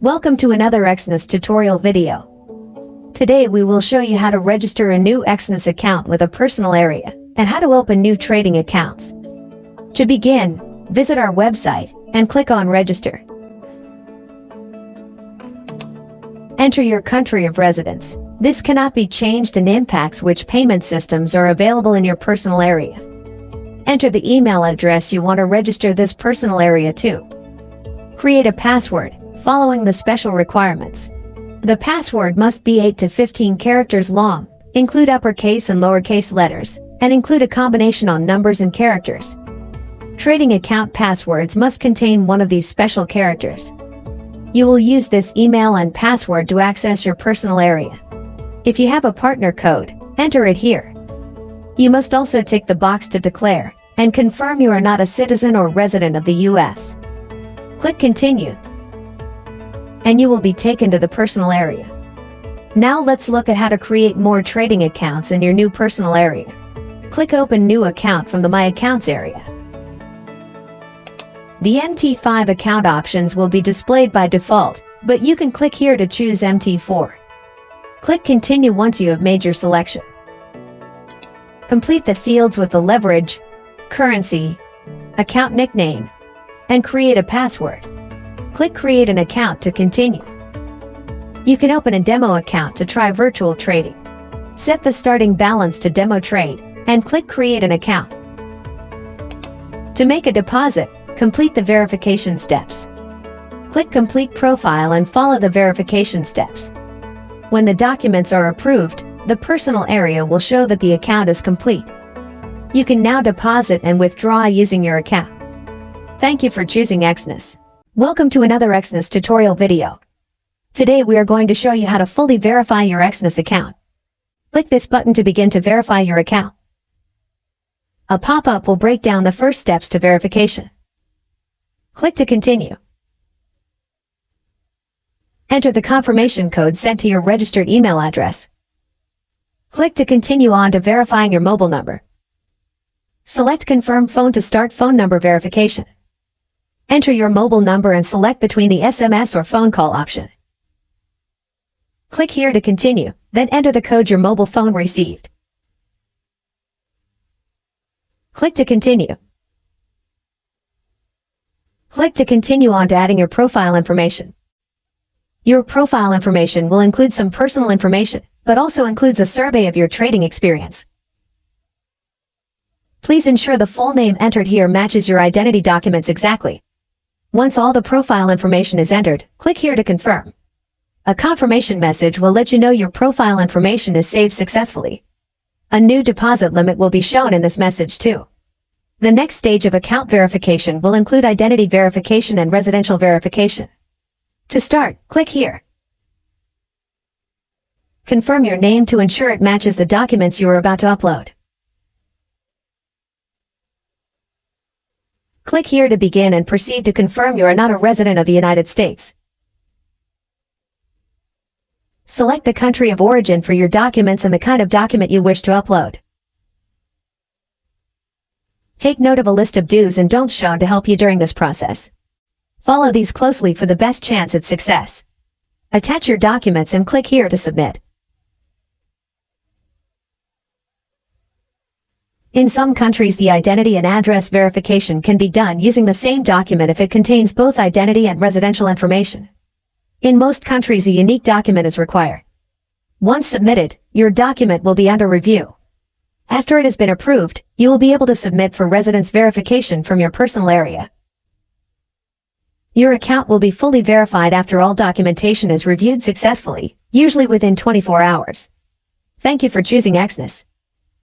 Welcome to another Exness tutorial video. Today we will show you how to register a new Exness account with a personal area and how to open new trading accounts. To begin, visit our website and click on Register. Enter your country of residence. This cannot be changed and impacts which payment systems are available in your personal area. Enter the email address you want to register this personal area to. Create a password, following the special requirements. The password must be 8 to 15 characters long, include uppercase and lowercase letters, and include a combination on numbers and characters. Trading account passwords must contain one of these special characters. You will use this email and password to access your personal area. If you have a partner code, enter it here. You must also tick the box to declare and confirm you are not a citizen or resident of the US. Click Continue, and you will be taken to the personal area. Now let's look at how to create more trading accounts in your new personal area. Click Open New Account from the My Accounts area. The MT5 account options will be displayed by default, but you can click here to choose MT4. Click Continue once you have made your selection. Complete the fields with the leverage, currency, account nickname, and create a password. Click Create an account to continue. You can open a demo account to try virtual trading. Set the starting balance to demo trade, and click Create an account. To make a deposit, complete the verification steps. Click Complete Profile and follow the verification steps. When the documents are approved, the personal area will show that the account is complete. You can now deposit and withdraw using your account. Thank you for choosing Exness. Welcome to another Exness tutorial video. Today we are going to show you how to fully verify your Exness account. Click this button to begin to verify your account. A pop-up will break down the first steps to verification. Click to continue. Enter the confirmation code sent to your registered email address. Click to continue on to verifying your mobile number. Select Confirm Phone to start phone number verification. Enter your mobile number and select between the SMS or phone call option. Click here to continue, then enter the code your mobile phone received. Click to continue. Click to continue on to adding your profile information. Your profile information will include some personal information, but also includes a survey of your trading experience. Please ensure the full name entered here matches your identity documents exactly. Once all the profile information is entered, click here to confirm. A confirmation message will let you know your profile information is saved successfully. A new deposit limit will be shown in this message too. The next stage of account verification will include identity verification and residential verification. To start, click here. Confirm your name to ensure it matches the documents you are about to upload. Click here to begin and proceed to confirm you are not a resident of the United States. Select the country of origin for your documents and the kind of document you wish to upload. Take note of a list of do's and don'ts shown to help you during this process. Follow these closely for the best chance at success. Attach your documents and click here to submit. In some countries, the identity and address verification can be done using the same document if it contains both identity and residential information. In most countries, a unique document is required. Once submitted, your document will be under review. After it has been approved, you will be able to submit for residence verification from your personal area. Your account will be fully verified after all documentation is reviewed successfully, usually within 24 hours. Thank you for choosing Exness.